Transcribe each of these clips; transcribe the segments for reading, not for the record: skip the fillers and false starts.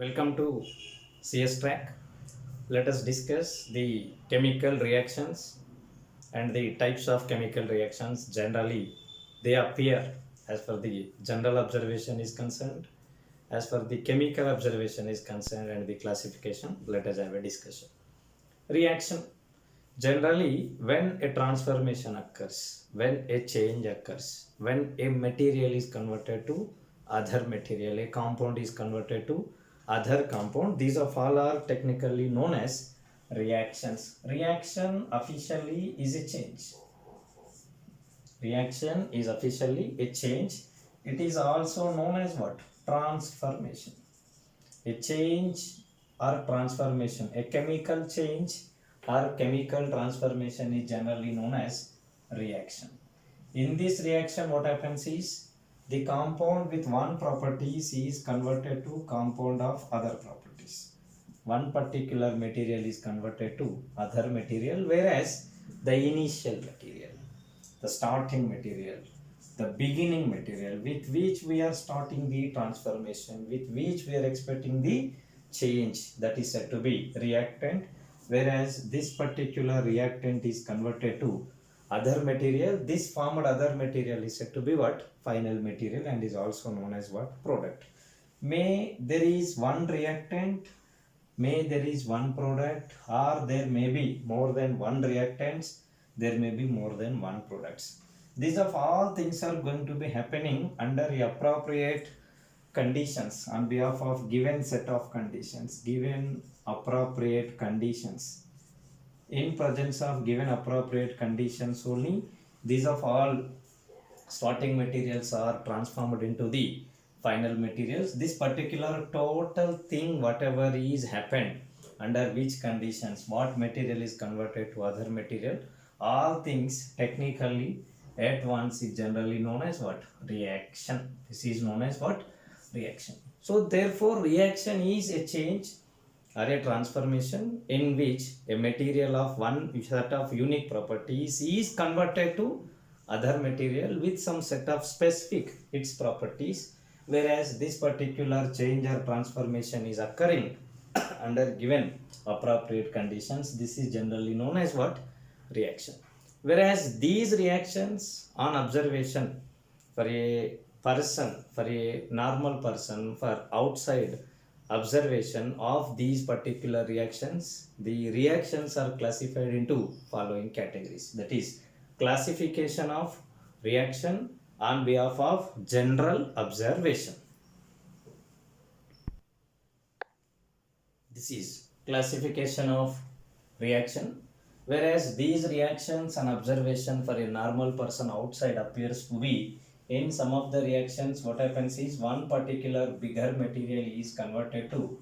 Welcome to CS track. Let us discuss the chemical reactions and the types of chemical reactions. Generally, they appear as per the general observation is concerned, as per the chemical observation is concerned, and the classification. Let us have a discussion. Reaction. Generally, when a transformation occurs, when a change occurs, when a material is converted to other material, a compound is converted to other compound, these of all are technically known as reactions. Reaction officially is a change. Reaction is officially a change. It is also known as what? Transformation. A change or transformation, a chemical change or chemical transformation is generally known as reaction. In this reaction, what happens is the compound with one properties is converted to compound of other properties. One particular material is converted to other material, whereas the initial material, the starting material, the beginning material with which we are starting the transformation, with which we are expecting the change, that is said to be reactant, whereas this particular reactant is converted to other material. This formed other material is said to be what? Final material, and is also known as what? Product. May there is one reactant, may there is one product, or there may be more than one reactants, there may be more than one products. These of all things are going to be happening under appropriate conditions, on behalf of given set of conditions, given appropriate conditions. In presence of given appropriate conditions only, these of all starting materials are transformed into the final materials. This particular total thing, whatever is happened, under which conditions, what material is converted to other material, all things technically at once is generally known as what? Reaction. This is known as what? Reaction. So therefore reaction is a change or a transformation in which a material of one set of unique properties is converted to other material with some set of specific its properties, whereas this particular change or transformation is occurring under given appropriate conditions. This is generally known as what? Reaction. Whereas these reactions on observation, for a person, for a normal person, for outside observation of these particular reactions, the reactions are classified into following categories. That is, classification of reaction on behalf of general observation. This is classification of reaction, whereas these reactions and observation for a normal person outside appears to be, in some of the reactions what happens is one particular bigger material is converted to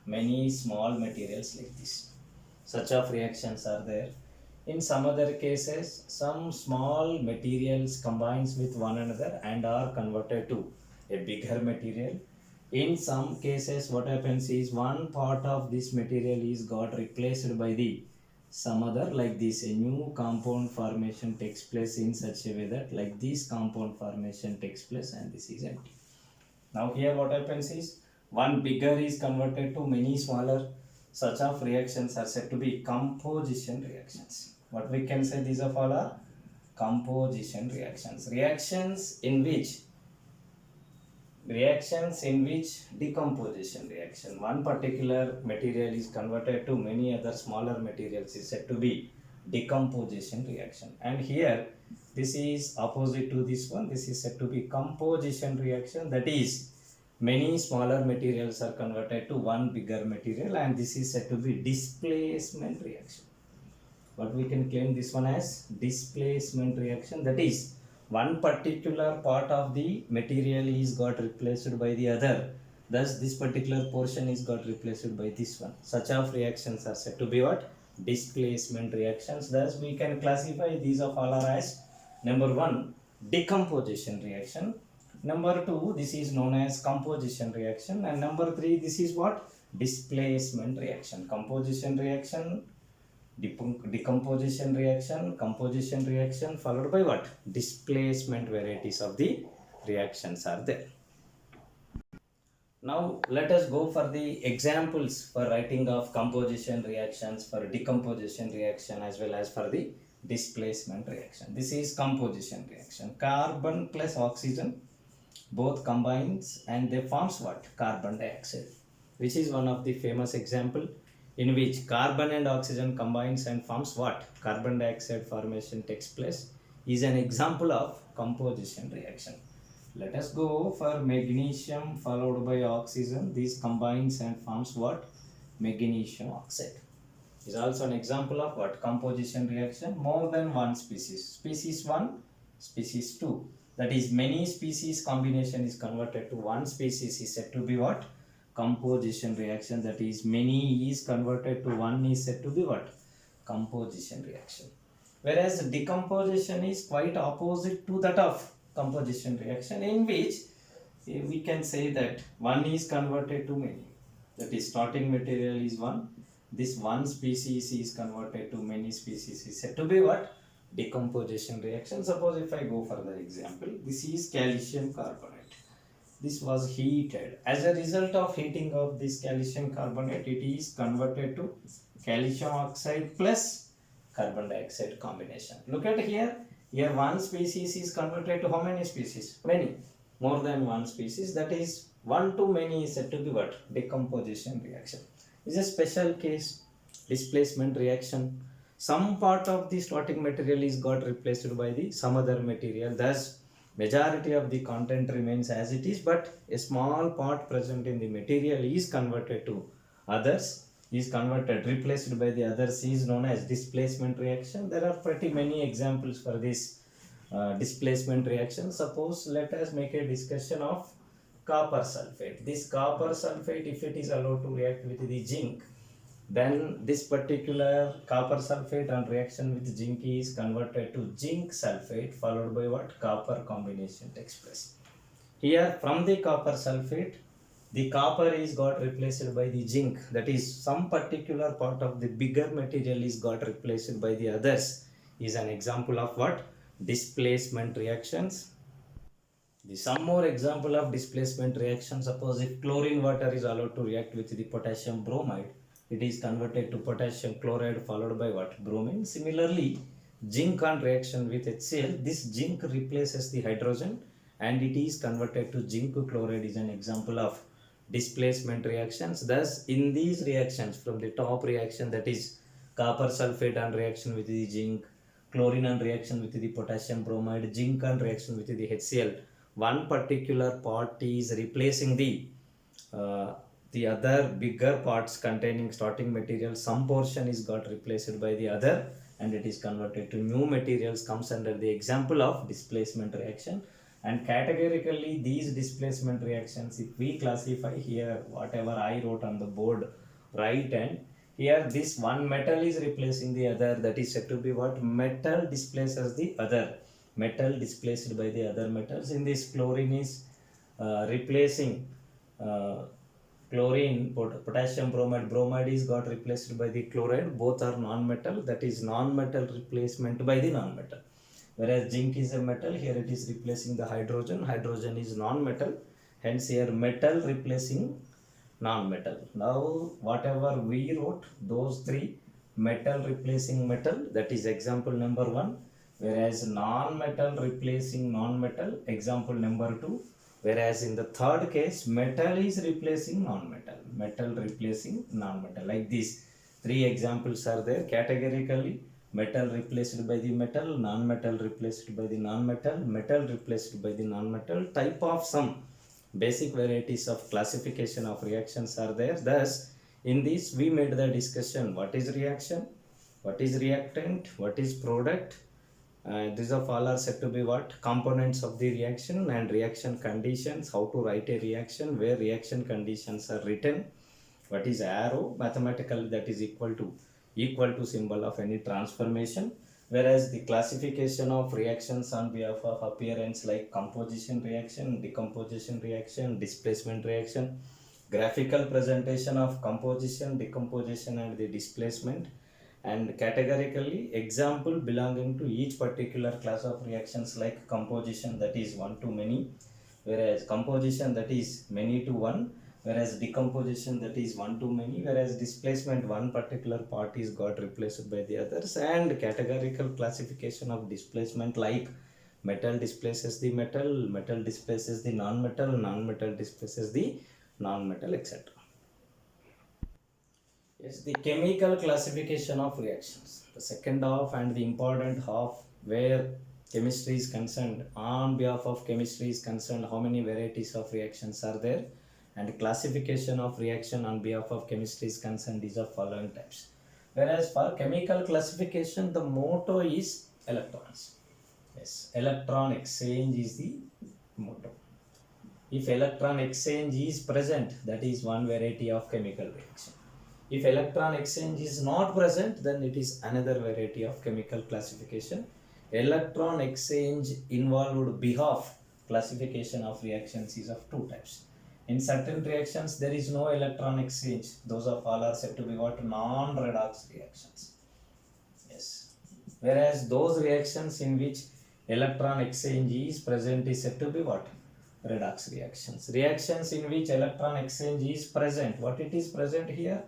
many small materials like this. Such of reactions are there. In some other cases, some small materials combines with one another and are converted to a bigger material. In some cases, what happens is one part of this material is got replaced by the some other, like this. A new compound formation takes place in such a way that like this compound formation takes place and this is empty. Now here what happens is one bigger is converted to many smaller. Such of reactions are said to be composition reactions. What we can say, these of all are composition reactions. Reactions in which decomposition reaction, one particular material is converted to many other smaller materials, is said to be decomposition reaction. And here this is opposite to this one. This is said to be composition reaction, that is many smaller materials are converted to one bigger material, and this is said to be displacement reaction. What we can claim this one as displacement reaction, that is one particular part of the material is got replaced by the other, thus this particular portion is got replaced by this one. Such of reactions are said to be what? Displacement reactions. Thus we can classify these of all are as number 1 decomposition reaction, number 2 this is known as composition reaction, and number 3 this is what? Displacement reaction. Composition reaction, decomposition reaction, composition reaction, followed by what? Displacement. Varieties of the reactions are there. Now let us go for the examples for writing of composition reactions, for decomposition reaction, as well as for the displacement reaction. This is composition reaction. Carbon plus oxygen both combines and they forms what? Carbon dioxide, which is one of the famous example in which carbon and oxygen combines and forms what? Carbon dioxide formation takes place, is an example of composition reaction. Let us go for magnesium followed by oxygen. These combines and forms what? Magnesium oxide. Is also an example of what? Composition reaction. More than one species. Species 1, species 2. That is, many species combination is converted to one species is said to be what? Composition reaction. That is, many is converted to one is said to be what? Composition reaction. Whereas decomposition is quite opposite to that of composition reaction, in which we can say that one is converted to many. That is, starting material is one. This one species is converted to many species is said to be what? Decomposition reaction. Suppose if I go for the example, this is calcium carbonate. This was heated. As a result of heating of this calcium carbonate, it is converted to calcium oxide plus carbon dioxide combination. Look at here. Here one species is converted to how many species? Many. More than one species. That is, one to many is said to be what? Decomposition reaction. Is a special case. Displacement reaction. Some part of the starting material is got replaced by the some other material. Thus, majority of the content remains as it is, but a small part present in the material is converted to others, is converted, replaced by the others, is known as displacement reaction. There are pretty many examples for this displacement reaction. Suppose let us make a discussion of copper sulfate. This copper sulfate, if it is allowed to react with the zinc, then this particular copper sulfate on reaction with zinc is converted to zinc sulfate followed by what? Copper combination takes place. Here from the copper sulfate, the copper is got replaced by the zinc. That is, some particular part of the bigger material is got replaced by the others, is an example of what? Displacement reactions. Some more example of displacement reaction. Suppose if chlorine water is allowed to react with the potassium bromide, it is converted to potassium chloride followed by what? Bromine. Similarly, zinc on reaction with HCl, this zinc replaces the hydrogen and it is converted to zinc chloride, is an example of displacement reactions. Thus, in these reactions, from the top reaction, that is copper sulfate on reaction with the zinc, chlorine on reaction with the potassium bromide, zinc on reaction with the HCl, one particular part is replacing the other bigger parts containing starting material. Some portion is got replaced by the other and it is converted to new materials, comes under the example of displacement reaction. And categorically, these displacement reactions, if we classify here, whatever I wrote on the board right, and here this one metal is replacing the other, that is said to be what? Metal displaces the other. Metal displaced by the other metals. In this, chlorine is replacing chlorine, potassium bromide. Bromide is got replaced by the chloride. Both are non-metal. That is non-metal replacement by the non-metal. Whereas zinc is a metal, here it is replacing the hydrogen. Hydrogen is non-metal. Hence here metal replacing non-metal. Now whatever we wrote, those three, metal replacing metal, that is example number 1. Whereas non-metal replacing non-metal, example number 2. Whereas in the third case, metal is replacing non-metal, metal replacing non-metal. Like these three examples are there. Categorically, metal replaced by the metal, non-metal replaced by the non-metal, metal replaced by the non-metal. Type of some basic varieties of classification of reactions are there. Thus, in this we made the discussion: what is reaction, what is reactant, what is product. These of all are said to be what? Components of the reaction, and reaction conditions, how to write a reaction, where reaction conditions are written. What is arrow? Mathematically that is equal to symbol of any transformation. Whereas the classification of reactions on behalf of appearance, like composition reaction, decomposition reaction, displacement reaction, graphical presentation of composition, decomposition and the displacement, and categorically example belonging to each particular class of reactions, like composition, that is one to many, whereas composition, that is many to one, whereas decomposition, that is one too many, whereas displacement, one particular part is got replaced by the others. And categorical classification of displacement, like metal displaces the metal, metal displaces the non-metal, non-metal displaces the non-metal, etc. Yes, the chemical classification of reactions, the second half and the important half, where chemistry is concerned. On behalf of chemistry is concerned, how many varieties of reactions are there, and classification of reaction on behalf of chemistry is concerned is of following types. Whereas for chemical classification, the motto is electrons. Yes, electron exchange is the motto. If electron exchange is present, that is one variety of chemical reaction. If electron exchange is not present, then it is another variety of chemical classification. Electron exchange involved behalf classification of reactions is of two types. In certain reactions, there is no electron exchange. Those of all are said to be what? Non-redox reactions. Yes. Whereas those reactions in which electron exchange is present is said to be what? Redox reactions. Reactions in which electron exchange is present. What it is present here?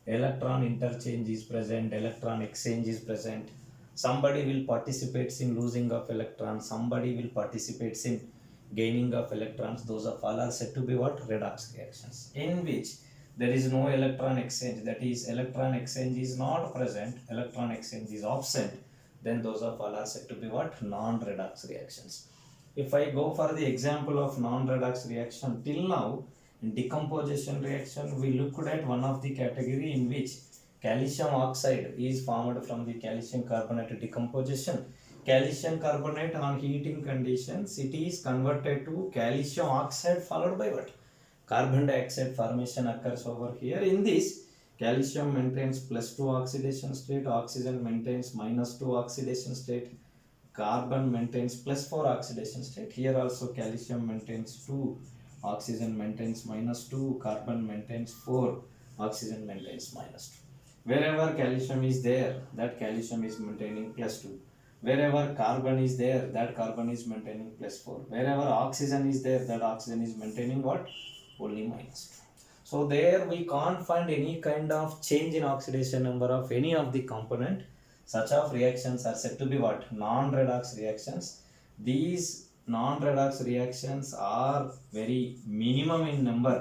Electron interchange is present, electron exchange is present. Somebody will participate in losing of electrons, somebody will participate in gaining of electrons. Those of all are said to be what? Redox reactions. In which there is no electron exchange, that is electron exchange is not present, electron exchange is absent, then those of all are said to be what? Non-redox reactions. If I go for the example of non-redox reaction, till now in decomposition reaction, we looked at one of the category in which calcium oxide is formed from the calcium carbonate decomposition. Calcium carbonate on heating conditions, it is converted to calcium oxide followed by what? Carbon dioxide formation occurs over here. In this, calcium maintains +2 oxidation state, oxygen maintains -2 oxidation state, carbon maintains +4 oxidation state. Here also calcium maintains 2, oxygen maintains -2, carbon maintains 4, oxygen maintains -2. Wherever calcium is there, that calcium is maintaining +2. Wherever carbon is there, that carbon is maintaining +4. Wherever oxygen is there, that oxygen is maintaining what? Only -2. So there we can't find any kind of change in oxidation number of any of the component. Such of reactions are said to be what? Non-redox reactions. These non-redox reactions are very minimum in number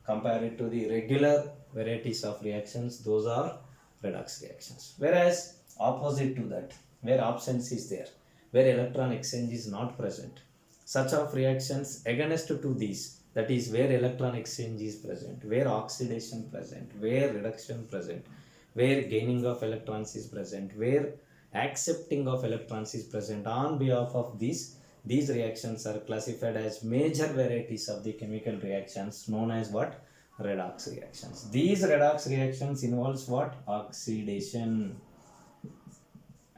compared to the regular varieties of reactions. Those are redox reactions. Whereas opposite to that, where absence is there, where electron exchange is not present, such of reactions against to these, that is where electron exchange is present, where oxidation present, where reduction present, where gaining of electrons is present, where accepting of electrons is present, on behalf of these reactions are classified as major varieties of the chemical reactions known as what? Redox reactions. These redox reactions involves what? Oxidation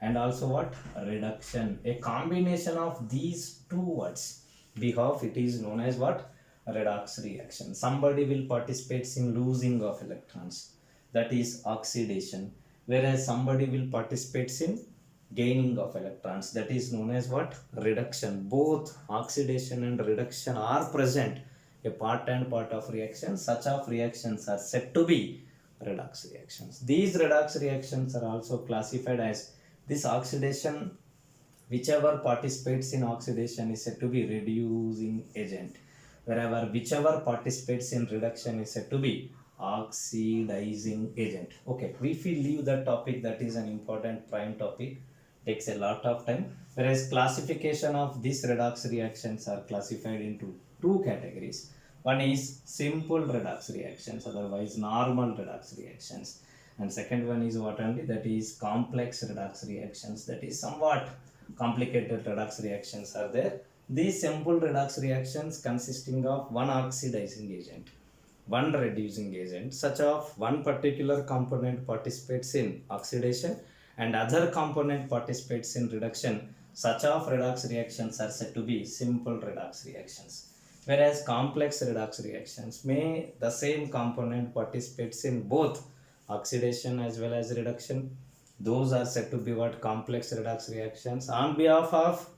and also what? Reduction. A combination of these two words behalf, it is known as what? Redox reaction. Somebody will participate in losing of electrons, that is oxidation, whereas somebody will participate in gaining of electrons, that is known as what? Reduction. Both oxidation and reduction are present, a part and part of reaction. Such of reactions are said to be redox reactions. These redox reactions are also classified as this oxidation, whichever participates in oxidation is said to be reducing agent, wherever whichever participates in reduction is said to be oxidizing agent. Okay, if we leave that topic, that is an important prime topic, takes a lot of time. Whereas classification of these redox reactions are classified into two categories. One is simple redox reactions, otherwise normal redox reactions, and second one is what only? That is complex redox reactions, that is somewhat complicated redox reactions are there. These simple redox reactions consisting of one oxidizing agent, one reducing agent, such of one particular component participates in oxidation and other component participates in reduction. Such of redox reactions are said to be simple redox reactions. Whereas complex redox reactions, may the same component participates in both oxidation as well as reduction. Those are said to be what? Complex redox reactions. On behalf of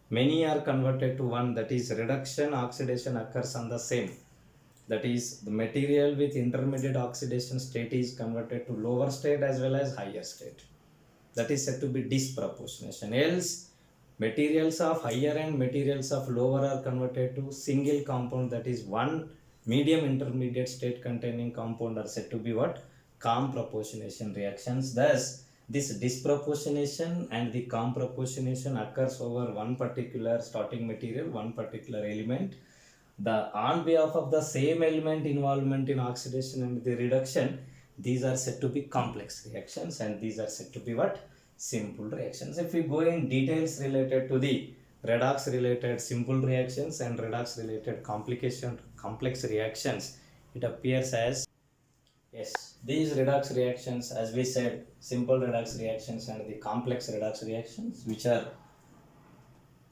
many are converted to one, that is reduction, oxidation occurs on the same. That is, the material with intermediate oxidation state is converted to lower state as well as higher state. That is said to be disproportionation. Else, materials of higher and materials of lower are converted to single compound, that is one medium intermediate state containing compound are said to be what? Calm proportionation reactions. Thus, this disproportionation and the calm proportionation occurs over one particular starting material, one particular element. The on behalf of the same element involvement in oxidation and the reduction, these are said to be complex reactions, and these are said to be what? Simple reactions. If we go in details related to the redox related simple reactions and redox related complex reactions, it appears as, yes, these redox reactions, as we said, simple redox reactions and the complex redox reactions, which are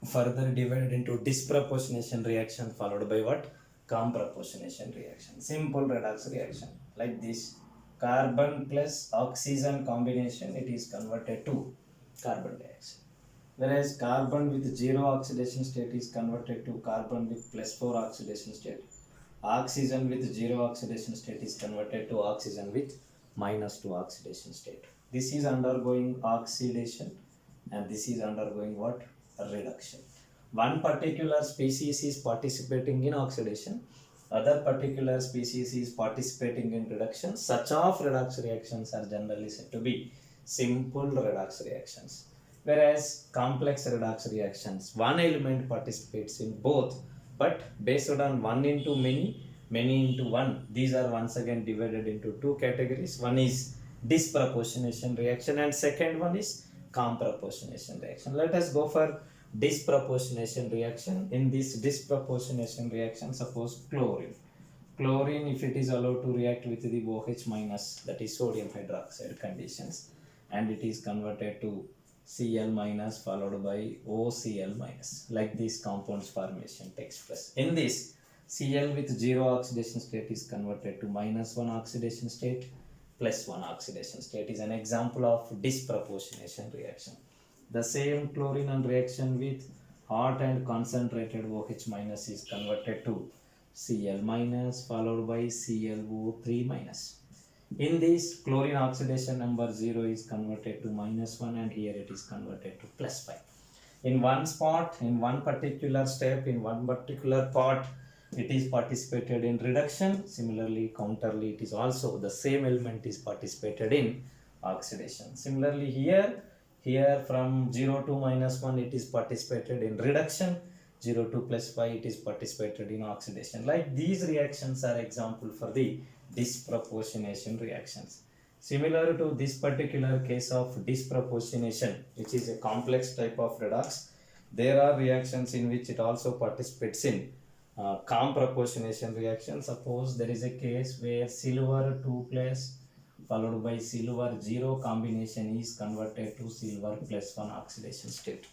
further divided into disproportionation reaction followed by what? Calm proportionation reaction. Simple redox reaction like this: carbon plus oxygen combination, it is converted to carbon dioxide, whereas carbon with zero oxidation state is converted to carbon with plus 4 oxidation state. Oxygen with zero oxidation state is converted to oxygen with minus 2 oxidation state. This is undergoing oxidation and this is undergoing what? Reduction. One particular species is participating in oxidation, other particular species is participating in reduction. Such of redox reactions are generally said to be simple redox reactions. Whereas complex redox reactions, one element participates in both, but based on one into many, many into one. These are once again divided into two categories. One is disproportionation reaction and second one is calm proportionation reaction. Let us go for disproportionation reaction. In this disproportionation reaction, suppose chlorine, if it is allowed to react with the OH minus, that is sodium hydroxide conditions, and it is converted to Cl minus followed by OCl minus, like this compounds formation takes place. In this, Cl with zero oxidation state is converted to minus 1 oxidation state plus 1 oxidation state, is an example of disproportionation reaction. The same chlorine on reaction with hot and concentrated OH minus is converted to Cl minus followed by ClO3 minus. In this, chlorine oxidation number 0 is converted to minus 1 and here it is converted to plus 5. In one spot, in one particular step, in one particular part, it is participated in reduction. Similarly, counterly, it is also the same element is participated in oxidation. Similarly, here from 0 to minus 1 it is participated in reduction, 0 to plus 5 it is participated in oxidation. Like these reactions are example for the disproportionation reactions. Similar to this particular case of disproportionation, which is a complex type of redox, there are reactions in which it also participates in calm proportionation reaction. Suppose there is a case where silver 2 plus followed by silver 0 combination is converted to silver plus 1 oxidation state,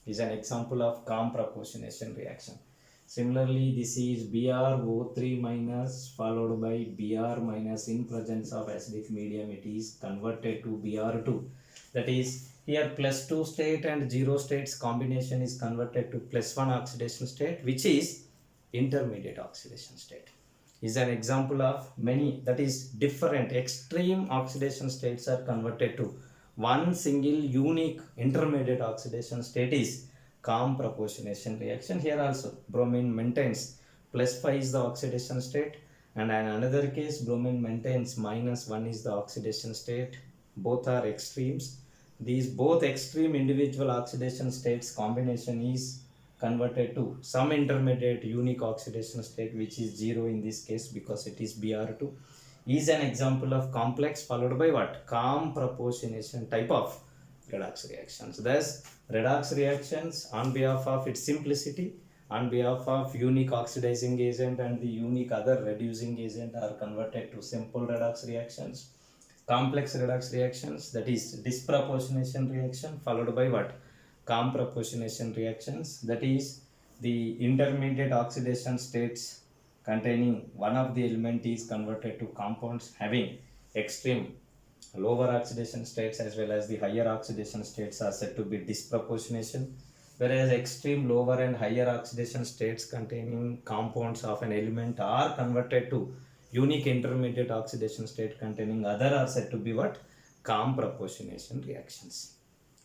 is an example of calm proportionation reaction. Similarly, this is BrO3 minus followed by Br minus. In presence of acidic medium, it is converted to Br2. That is, here plus 2 state and 0 states combination is converted to plus 1 oxidation state, which is intermediate oxidation state. Is an example of many, that is different extreme oxidation states are converted to one single unique intermediate oxidation state, is calm proportionation reaction. Here also bromine maintains plus 5 is the oxidation state, and in another case bromine maintains minus 1 is the oxidation state. Both are extremes. These both extreme individual oxidation states combination is converted to some intermediate unique oxidation state, which is 0 in this case because it is Br2, is an example of complex followed by what? Calm proportionation type of redox reactions. Thus, redox reactions, on behalf of its simplicity, on behalf of unique oxidizing agent and the unique other reducing agent, are converted to simple redox reactions. Complex redox reactions, that is disproportionation reaction followed by what? Calm proportionation reactions, that is the intermediate oxidation states containing one of the element is converted to compounds having extreme lower oxidation states as well as the higher oxidation states are said to be disproportionation. whereas extreme lower and higher oxidation states containing compounds of an element are converted to unique intermediate oxidation state containing other are said to be what? Calm proportionation reactions.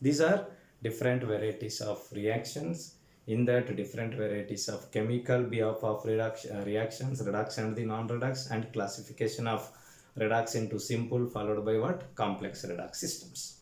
These are different varieties of reactions. In that, different varieties of chemical behalf of reactions, redox and the non-redox, and classification of redox into simple followed by what? Complex redox systems.